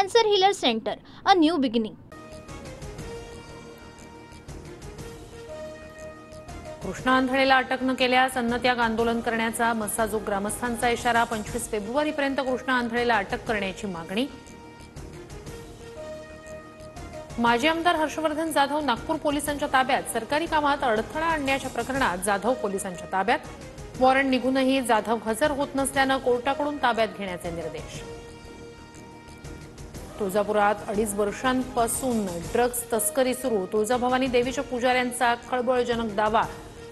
Cancer Healer Center, a new beginning. Krishna आंधळेला अटक न केल्यास अन्नत्याग आंदोलन करण्याचा मस्साजोग ग्रामस्थांचा इशारा। 25 फेब्रुवारीपर्यंत कृष्णा आंधळेला अटक करण्याची मागणी। माजी आमदार हर्षवर्धन जाधव नागपूर पोलिसांच्या ताब्यात। सरकारी कामात अडथळा आणण्याच्या प्रकरणात जाधव पोलिसांच्या ताब्यात। वॉरंट निघूनही जाधव हजर होत नसल्याने कोर्टाकडून ताब्यात घेण्याचे निर्देश। तुळजापुरात 2.5 वर्षांपासून ड्रग्ज तस्करी सुरू। तुळजाभवानी देवीच्या पुजाऱ्यांचा खळबळजनक दावा।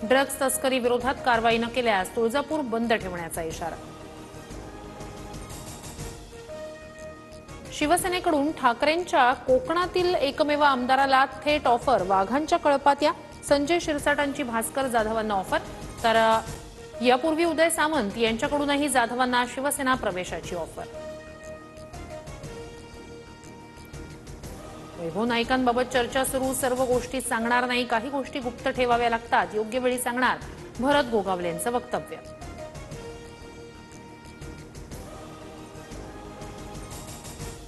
ड्रग्ज तस्करी विरोधात कारवाई न केल्यास तुळजापूर बंद ठेवण्याचा इशारा। शिवसेनेकडून ठाकरेंच्या कोकणातील एकमेव आमदाराला थेट ऑफर। वाघांच्या कळपात या। संजय शिरसाटांची भास्कर जाधवांना ऑफर, तर यापूर्वी उदय सामंत यांच्याकडूनही जाधवांना शिवसेना प्रवेशाची ऑफर। वैभव नाईकांबाबत चर्चा सुरू। सर्व गोष्टी सांगणार नाही, काही गोष्टी गुप्त ठेवाव्या लागतात, योग्य वेळी सांगणार, भरत गोगावलेंचं वक्तव्य।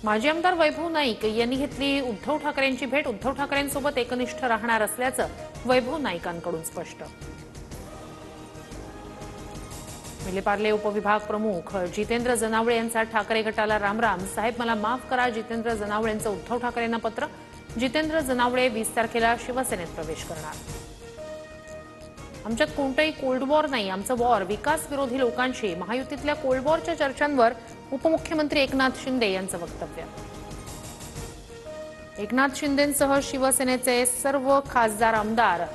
माजी आमदार वैभव नाईक यांनी घेतली उद्धव ठाकरेंची भेट। उद्धव ठाकरेंसोबत एकनिष्ठ राहणार असल्याचं वैभव नाईकांकडून स्पष्ट। विलेपार्ले उपविभाग प्रमुख जितेंद्र जनावळे यांचा ठाकरे गटाला रामराम। साहेब मला माफ करा, जितेंद्र जनावळेंचं उद्धव ठाकरेंना पत्र। जितेंद्र जनावळे 20 तारखेला शिवसेनेत प्रवेश करणार। आमच्यात कोणतंही कोल्ड वॉर नाही, आमचं वॉर विकास विरोधी लोकांशी। महायुतीतल्या कोल्ड वॉरच्या चर्चांवर उपमुख्यमंत्री एकनाथ शिंदे यांचं वक्तव्य। एकनाथ शिंदेंसह शिवसेनेचे सर्व खासदार आमदार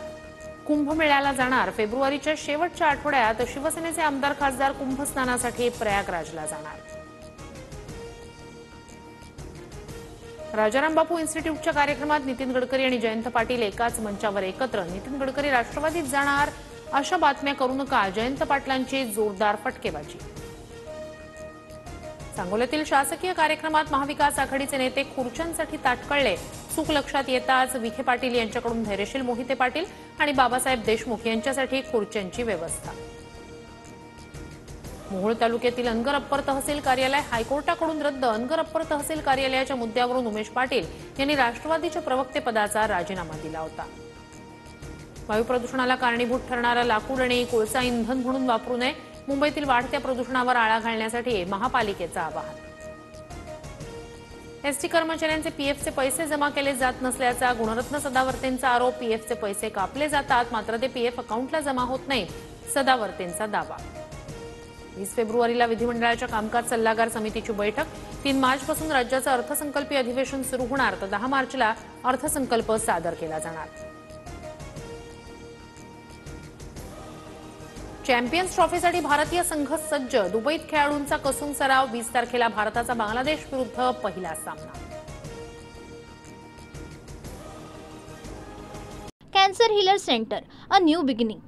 कुंभमेळ्याला जाणार। फेब्रुवारीच्या शेवटच्या आठवड्यात शिवसेनेचे आमदार खासदार कुंभस्नानासाठी प्रयागराजला जाणार। राजाराम बापू इन्स्टिट्यूटच्या कार्यक्रमात नितीन गडकरी आणि जयंत पाटील एकाच मंचावर एकत्र। नितीन गडकरी राष्ट्रवादीत जाणार अशा बातम्या करू नका, जयंत पाटलांची जोरदार फटकेबाजी। सांगोल्यातील शासकीय कार्यक्रमात महाविकास आघाडीचे नेते खुर्च्यांसाठी ताटकळले। चूक लक्षात येताच विखे पाटील यांच्याकडून धैर्यशील मोहिते पाटील आणि बाबासाहेब देशमुख यांच्यासाठी खुर्च्यांची व्यवस्था। मोहोळ तालुक्यातील अनगर अप्पर तहसील कार्यालय हायकोर्टाकडून रद्द। अनगर अप्पर तहसील कार्यालयाच्या मुद्द्यावरून उमेश पाटील यांनी राष्ट्रवादीच्या प्रवक्तेपदाचा राजीनामा दिला होता। वायू प्रदूषणाला कारणीभूत ठरणारा लाकूड आणि कोळसा इंधन म्हणून वापरू नये। मुंबईतील वाढत्या प्रदूषणावर आळा घालण्यासाठी महापालिकेचं आवाहन। एसटी कर्मचाऱ्यांचे पीएफचे पैसे जमा केले जात नसल्याचा गुणरत्न सदावर्तेंचा आरोप। पीएफचे पैसे कापले जातात, मात्र ते पीएफ अकाउंटला जमा होत नाहीत, सदावर्तेंचा दावा। 20 फेब्रुवारीला विधिमंडळाच्या कामकाज सल्लागार समितीची बैठक। 3 मार्चपासून राज्याचं अर्थसंकल्पीय अधिवेशन सुरू होणार, तर 10 मार्चला अर्थसंकल्प सादर केला जाणार। चॅम्पियन्स ट्रॉफीसाठी भारतीय संघ सज्ज। दुबईत खेळाडूंचा कसून सराव। 20 तारखेला भारताचा बांगलादेश विरुद्ध पहिला सामना। Cancer Healer Center, a new beginning.